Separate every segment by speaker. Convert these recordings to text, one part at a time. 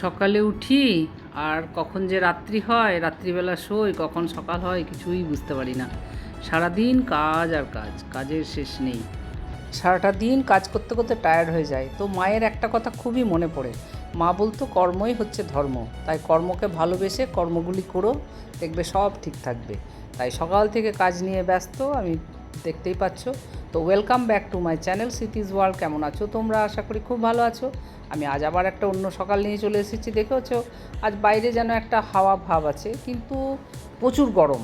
Speaker 1: সকালে উঠি আর কখন যে রাত্রি হয়, রাত্রিবেলা শোই, কখন সকাল হয় কিছুই বুঝতে পারি না। সারাদিন কাজ আর কাজ, কাজের শেষ নেই। সারাটা দিন কাজ করতে করতে টায়ার্ড হয়ে যায়। তো মায়ের একটা কথা খুবই মনে পড়ে। মা বলতো কর্মই হচ্ছে ধর্ম, তাই কর্মকে ভালোবেসে কর্মগুলি করো, দেখবে সব ঠিক থাকবে। তাই সকাল থেকে কাজ নিয়ে ব্যস্ত আমি, দেখতেই পাচ্ছ। তো welcome back to my channel Smriti's world. কেমন আছো তোমরা? আশা করি খুব ভালো আছো। আমি আজ আবার একটা অন্য সকাল নিয়ে চলে এসেছি। দেখেছো আজ বাইরে যেন একটা হাওয়া ভাব আছে, কিন্তু প্রচুর গরম।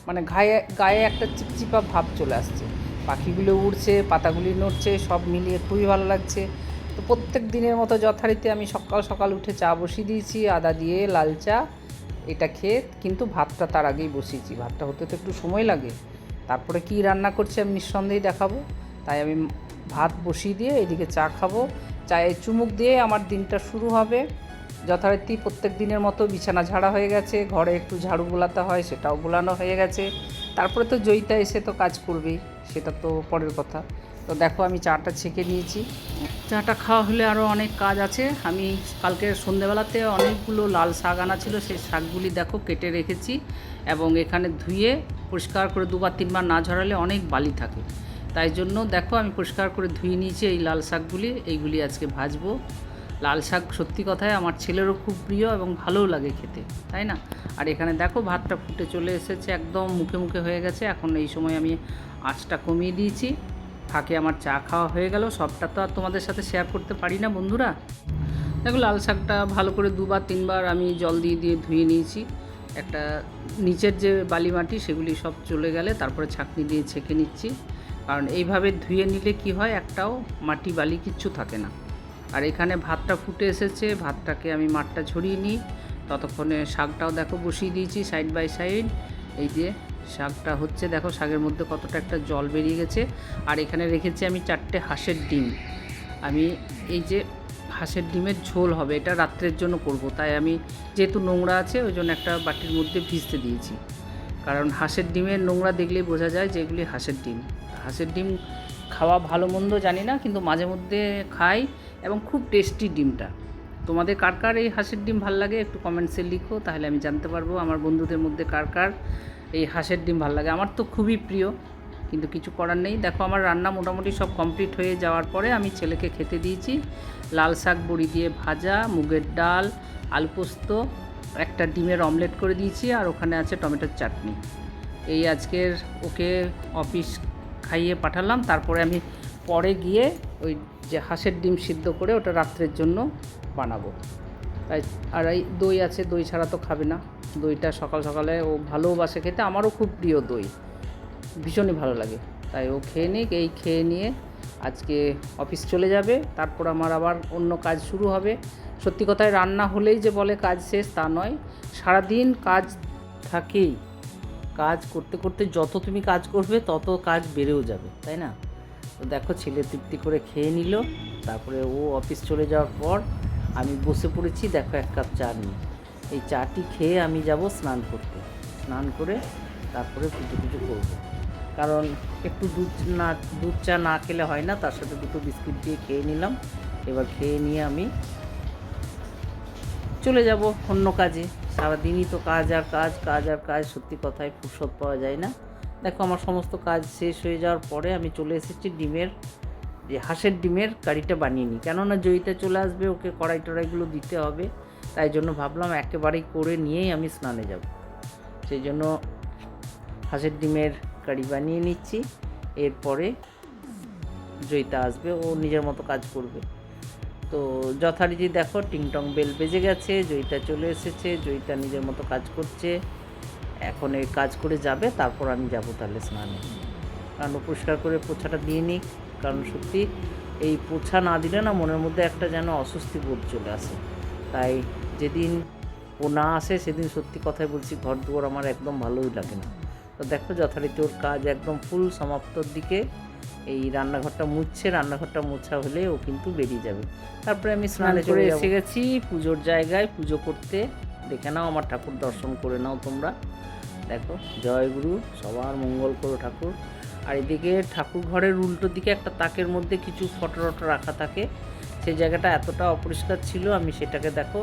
Speaker 1: মানে গায়ে গায়ে একটা চিপচিপা ভাব চলে আসছে। পাখিগুলো উড়ছে, পাতাগুলি নড়ছে, সব মিলিয়ে খুবই ভালো লাগছে। তো প্রত্যেক দিনের মতো যথারীতি আমি সকাল সকাল উঠে চা বসিয়ে দিয়েছি, আদা দিয়ে লাল চা। এটা খেয়ে কিন্তু ভাতটা তার আগেই বসিয়েছি, ভাতটা হতে তো একটু সময় লাগে। তারপরে কি রান্না করছি আমি নিঃসন্দেহে দেখাবো। তাই আমি ভাত বসিয়ে দিয়ে এদিকে চা খাবো। চায়ে চুমুক দিয়ে আমার দিনটা শুরু হবে। যথারীতি প্রত্যেক দিনের মতো বিছানা ঝাড়া হয়ে গেছে, ঘরে একটু ঝাড়ু বোলাতে হয় সেটাও বোলানো হয়ে গেছে। তারপরে তো জয়িতা এসে তো কাজ করবেই, সেটা তো পরের কথা। তো দেখো আমি চাটা ছেঁকে নিয়েছি। চাটা খাওয়া হলে আরও অনেক কাজ আছে। আমি কালকে সন্ধেবেলাতে অনেকগুলো লাল শাক আনা ছিল, সেই শাকগুলি দেখো কেটে রেখেছি এবং এখানে ধুয়ে পরিষ্কার করে দুবার তিনবার না ঝরালে অনেক বালি থাকে। তাই জন্য দেখো আমি পরিষ্কার করে ধুয়ে নিয়েছি এই লাল শাকগুলি। এইগুলি আজকে ভাজবো। লাল শাক সত্যি কথায় আমার ছেলেরও খুব প্রিয় এবং ভালোও লাগে খেতে, তাই না? আর এখানে দেখো ভাতটা ফুটে চলে এসেছে, একদম মুখে মুখে হয়ে গেছে। এখন এই সময় আমি আঁচটা কমিয়ে দিয়েছি। ফাঁকে আমার চা খাওয়া হয়ে গেল। সবটা তো আর তোমাদের সাথে শেয়ার করতে পারি না বন্ধুরা। দেখো লাল শাকটা ভালো করে দুবার তিনবার আমি জল দিয়ে দিয়ে ধুয়ে নিয়েছি। একটা নিচের যে বালি মাটি সেগুলি সব চলে গেলে তারপরে ছাঁকনি দিয়ে ছেঁকে নিচ্ছি। কারণ এইভাবে ধুয়ে নিলে কি হয়, একটাও মাটি বালি কিচ্ছু থাকে না। আর এখানে ভাতটা ফুটে এসেছে, ভাতটাকে আমি মাঠটা ঝরিয়ে নিই। ততক্ষণে শাকটাও দেখো বসিয়ে দিয়েছি সাইড বাই সাইড। এই যে শাকটা হচ্ছে, দেখো শাকের মধ্যে কতটা একটা জল বেরিয়ে গেছে। আর এখানে রেখেছি আমি 4টে হাঁসের ডিম। আমি এই যে হাঁসের ডিমের ঝোল হবে, এটা রাত্রের জন্য করব। তাই আমি যেহেতু নোংরা আছে ওই জন্য একটা বাটির মধ্যে ভিজতে দিয়েছি। কারণ হাঁসের ডিমের নোংরা দেখলেই বোঝা যায় যে এগুলি হাঁসের ডিম। হাঁসের ডিম খাওয়া ভালো মন্দ জানি না, কিন্তু মাঝে মধ্যে খাই এবং খুব টেস্টি ডিমটা। তোমাদের কার কার এই হাঁসের ডিম ভাল লাগে একটু কমেন্টসে লিখো, তাহলে আমি জানতে পারবো আমার বন্ধুদের মধ্যে কার কার এই হাঁসের ডিম ভাল লাগে। আমার তো খুবই প্রিয়, কিন্তু কিছু করার নেই। দেখো আমার রান্না মোটামুটি সব কমপ্লিট হয়ে যাওয়ার পরে আমি ছেলেকে খেতে দিয়েছি। লাল শাক বড়ি দিয়ে ভাজা, মুগের ডাল, আলু পোস্ত, একটা ডিমের অমলেট করে দিয়েছি, আর ওখানে আছে টমেটোর চাটনি। এই আজকের ওকে অফিস খাইয়ে পাঠালাম। তারপরে আমি পরে গিয়ে ওই যে হাঁসের ডিম সিদ্ধ করে ওটা রাত্রের জন্য বানাবো। তাই আর এই দই আছে, দই ছাড়া তো খাবে না। দইটা সকাল সকালে ও ভালোবাসে খেতে, আমারও খুব প্রিয় দই, ভীষণই ভালো লাগে। তাই ও খেয়ে নিক, এই খেয়ে নিয়ে আজকে অফিস চলে যাবে। তারপর আমার আবার অন্য কাজ শুরু হবে। সত্যি কথায় রান্না হলেই যে বলে কাজ শেষ তা নয়, সারাদিন কাজ থাকেই। কাজ করতে করতে যত তুমি কাজ করবে তত কাজ বেড়েও যাবে, তাই না? তো দেখো ছেলে তৃপ্তি করে খেয়ে নিল। তারপরে ও অফিস চলে যাওয়ার পর আমি বসে পড়েছি দেখো 1 কাপ চা নিয়ে। এই চাটি খেয়ে আমি যাব স্নান করতে। স্নান করে তারপরে পুজো পুজো করবো। কারণ একটু দুধ চা না খেলে হয় না, তার সাথে দুটো বিস্কিট দিয়ে খেয়ে নিলাম। এবার খেয়ে নিয়ে আমি চলে যাব অন্য কাজে। সারাদিনই তো কাজ আর কাজ, কাজ আর কাজ, সত্যি কথায় ফুরসত পাওয়া যায় না। দেখো আমার সমস্ত কাজ শেষ হয়ে যাওয়ার পরে আমি চলে এসেছি ডিমের, যে হাঁসের ডিমের কারিটা বানিয়ে নিই। কেননা জয়িতা চলে আসবে, ওকে কড়াই টড়াইগুলো দিতে হবে। তাই জন্য ভাবলাম একেবারেই করে নিয়েই আমি স্নানে যাব। সেই জন্য হাঁসের ডিমের কারি বানিয়ে নিচ্ছি। এরপরে জয়িতা আসবে, ও নিজের মতো কাজ করবে। তো যথারীতি দেখো টিংটং বেল বেজে গেছে, জয়িতা চলে এসেছে, জয়িতা নিজের মতো কাজ করছে। এখন এই কাজ করে যাবে, তারপর আমি যাব তাহলে স্নানে। কারণ পরিষ্কার করে পোছাটা দিয়ে নিই। কারণ সত্যি এই পোছা না দিলে না মনের মধ্যে একটা যেন অস্বস্তি বোধ চলে আসে। তাই যেদিন ও না আসে সেদিন সত্যি কথাই বলছি ঘর দুয়ার আমার একদম ভালোই লাগে না। তো দেখো যথারীতি ওর কাজ একদম ফুল সমাপ্তর দিকে। এই রান্নাঘরটা মুছছে, রান্নাঘরটা মোছা হলে ও কিন্তু বেরিয়ে যাবে। তারপরে আমি স্নানে করে এসে গেছি পুজোর জায়গায় পুজো করতে। দেখে নাও আমার ঠাকুর দর্শন করে নাও তোমরা। দেখো জয়গুরু, সবার মঙ্গল করো ঠাকুর। আর এদিকে ঠাকুর ঘরের উল্টো দিকে একটা তাকের মধ্যে কিছু ফটো টটো রাখা থাকে,
Speaker 2: সেই জায়গাটা এতটা অপরিষ্কার ছিল, আমি সেটাকে দেখো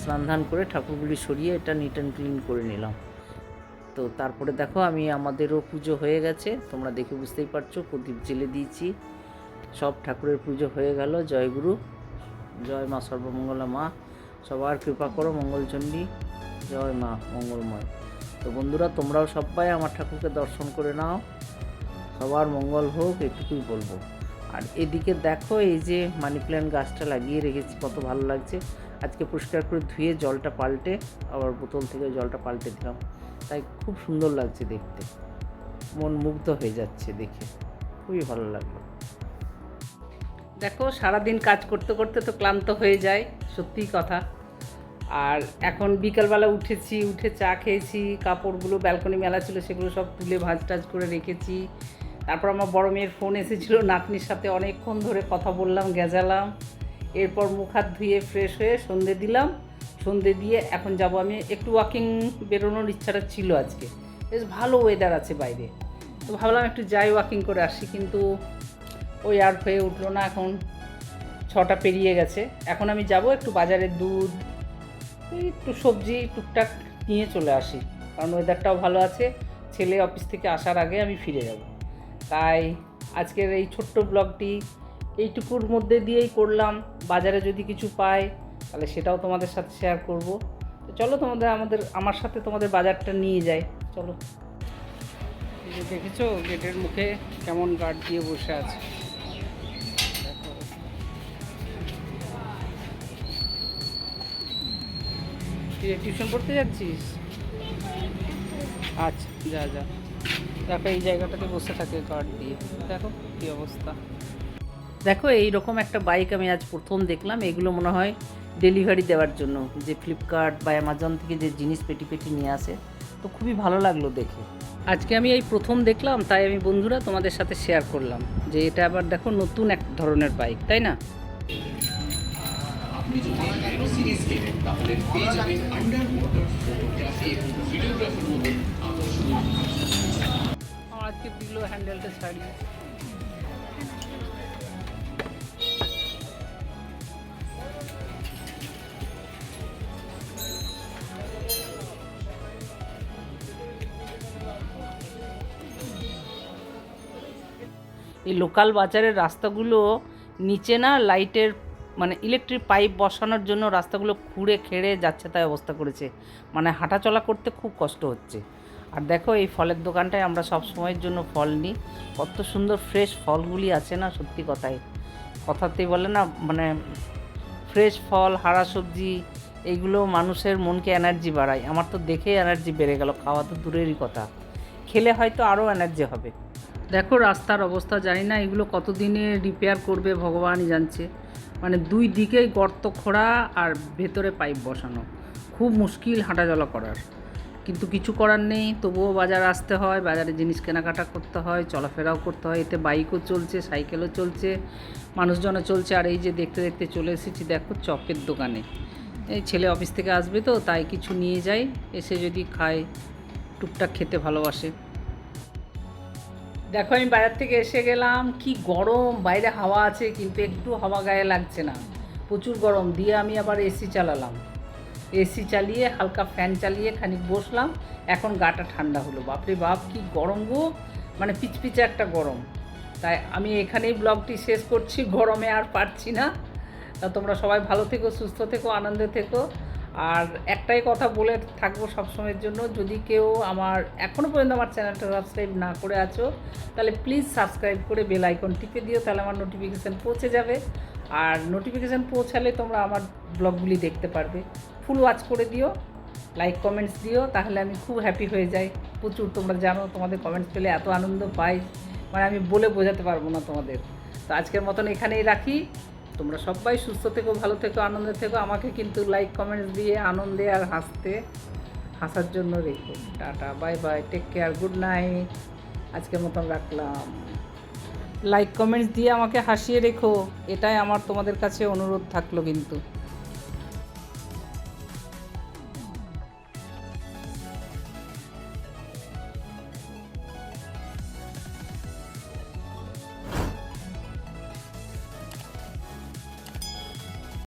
Speaker 2: স্নান ধান করে ঠাকুরগুলি সরিয়ে এটা নিট অ্যান্ড ক্লিন করে নিলাম। তো তারপরে দেখো আমি আমাদেরও পুজো হয়ে গেছে, তোমরা দেখে বুঝতেই পারছো, প্রদীপ জেলে দিয়েছি, সব ঠাকুরের পুজো হয়ে গেল। জয়গুরু, জয় মা সর্বমঙ্গলা মা, সবার কৃপা করো মঙ্গলচণ্ডী, জয় মা মঙ্গলময়। তো বন্ধুরা, তোমরাও সবাই আমার ঠাকুরকে দর্শন করে নাও, সবার মঙ্গল হোক, এটুকুই বলবো। আর এদিকে দেখো এই যে মানি প্ল্যান্ট গাছটা লাগিয়ে রেখেছি, কত ভালো লাগছে। আজকে পরিষ্কার করে ধুয়ে জলটা পাল্টে, আবার বোতল থেকে জলটা পাল্টে দিলাম, তাই খুব সুন্দর লাগছে দেখতে, মন মুগ্ধ হয়ে যাচ্ছে দেখে, খুবই ভালো লাগলো।
Speaker 1: দেখো সারাদিন কাজ করতে করতে তো ক্লান্ত হয়ে যায়, সত্যিই কথা। আর এখন বিকালবেলা উঠেছি, উঠে চা খেয়েছি, কাপড়গুলো ব্যালকনি মেলা ছিল সেগুলো সব তুলে ভাঁজ টাজ করে রেখেছি। তারপর আমার বড় মেয়ের ফোন এসেছিলো, নাতনির সাথে অনেকক্ষণ ধরে কথা বললাম, গেজালাম। এরপর মুখ হাত ধুয়ে ফ্রেশ হয়ে সন্ধে দিলাম, সন্ধে দিয়ে এখন যাব আমি একটু ওয়াকিং, বেরোনোর ইচ্ছাটা ছিল আজকে, বেশ ভালো ওয়েদার আছে বাইরে, তো ভাবলাম একটু যাই ওয়াকিং করে আসি, কিন্তু ওই আর হয়ে উঠলো না। এখন 6টা পেরিয়ে গেছে, এখন আমি যাব একটু বাজারের দুধ, একটু সবজি টুকটাক নিয়ে চলে আসি, কারণ ওয়েদারটাও ভালো আছে, ছেলে অফিস থেকে আসার আগে আমি ফিরে যাব। তাই আজকের এই ছোট্ট ব্লগটি এইটুকুর মধ্যে দিয়েই করলাম। বাজারে যদি কিছু পাই তাহলে সেটাও তোমাদের সাথে শেয়ার করব। তো চলো আমার সাথে তোমাদের বাজারটা নিয়ে যাই, চলো। এই যে দেখেছো গেটের মুখে কেমন গার্ড দিয়ে বসে আছে, টিউশন পড়তে যাচ্ছিস? আচ্ছা, যা যা। দেখো এই জায়গাটাতে বসে থাকে গার্ড দিয়ে, দেখো কী অবস্থা। দেখো এইরকম একটা বাইক আমি আজ প্রথম দেখলাম, এগুলো মনে হয় ডেলিভারি দেওয়ার জন্য, যে ফ্লিপকার্ট বা অ্যামাজন থেকে যে জিনিস পেটি পেটি নিয়ে আসে, তো খুবই ভালো লাগলো দেখে। আজকে আমি এই প্রথম দেখলাম, তাই আমি বন্ধুরা তোমাদের সাথে শেয়ার করলাম যে এটা আবার দেখো নতুন এক ধরনের বাইক, তাই না? আপনি যদি ন্যানো সিরিজ কেনেন তাহলে পেয়ে যাবেন আন্ডার ওয়াটার ফটোগ্রাফি এবং ভিডিওগ্রাফির মতো আকর্ষণীয়। আজকে দিল হ্যান্ডেলটা ছাড়িয়ে। এই লোকাল বাজারের রাস্তাগুলো নিচে না লাইটের মানে ইলেকট্রিক পাইপ বসানোর জন্য রাস্তাগুলো খুঁড়ে খেড়ে যাচ্ছে তাই অবস্থা করেছে, মানে হাঁটাচলা করতে খুব কষ্ট হচ্ছে। আর দেখো এই ফলের দোকানটায় আমরা সব সময়ের জন্য ফল নিই, কত সুন্দর ফ্রেশ ফলগুলি আছে না, সত্যি কথাতেই বলে না, মানে ফ্রেশ ফল, হারা সবজি, এইগুলো মানুষের মনকে এনার্জি বাড়ায়। আমার তো দেখেই এনার্জি বেড়ে গেল, খাওয়া তো দূরেরই কথা, খেলে হয়তো আরও এনার্জি হবে। দেখো রাস্তার অবস্থা জানি না এগুলো কতদিনে রিপেয়ার করবে ভগবানই জানছে, মানে দুই দিকেই গর্ত খোঁড়া আর ভেতরে পাইপ বসানো, খুব মুশকিল হাঁটাচলা করার, কিন্তু কিছু করার নেই, তবুও বাজার আসতে হয়, বাজারে জিনিস কেনাকাটা করতে হয়, চলাফেরাও করতে হয়, এতে বাইকও চলছে, সাইকেলও চলছে, মানুষজনও চলছে। আর এই যে দেখতে দেখতে চলে এসেছি দেখো চপের দোকানে, এই ছেলে অফিস থেকে আসবে তো তাই কিছু নিয়ে যাই, এসে যদি খায়, টুকটাক খেতে ভালোবাসে। দেখো আমি বাজার থেকে এসে গেলাম, কি গরম, বাইরে হাওয়া আছে কিন্তু একটু হাওয়া গায়ে লাগছে না, প্রচুর গরম। দিয়ে আমি আবার এসি চালালাম, এসি চালিয়ে হালকা ফ্যান চালিয়ে খানিক বসলাম, এখন গাটা ঠান্ডা হলো। বাপরে বাপ কি গরম গো, মানে পিচপিচে একটা গরম। তাই আমি এখানেই ব্লগটি শেষ করছি, গরমে আর পারছি না। তা তোমরা সবাই ভালো থেকো, সুস্থ থেকো, আনন্দে থেকো। আর একটাই কথা বলে থাকবো সবসময়ের জন্য, যদি কেউ এখনও পর্যন্ত আমার চ্যানেলটা সাবস্ক্রাইব না করে আছো তাহলে প্লিজ সাবস্ক্রাইব করে বেল আইকন টিপে দিও, তাহলে আমার নোটিফিকেশান পৌঁছে যাবে। আর নোটিফিকেশান পৌঁছালে তোমরা আমার ব্লগগুলি দেখতে পারবে। ফুল ওয়াচ করে দিও, লাইক কমেন্টস দিও, তাহলে আমি খুব হ্যাপি হয়ে যাই। প্রচুর, তোমরা জানো তোমাদের কমেন্টস পেলে এত আনন্দ পাই, মানে আমি বলে বোঝাতে পারবো না তোমাদের। তো আজকের মতন এখানেই রাখি, তোমরা সবাই সুস্থ থেকো, ভালো থেকো, আনন্দে থেকো। আমাকে কিন্তু লাইক কমেন্টস দিয়ে আনন্দে আর হাসার জন্য রেখো। Tata, bye bye, take care, good night. আজকের মতন রাখলাম। লাইক কমেন্টস দিয়ে আমাকে হাসিয়ে রেখো, এটাই আমার তোমাদের কাছে অনুরোধ থাকলো কিন্তু।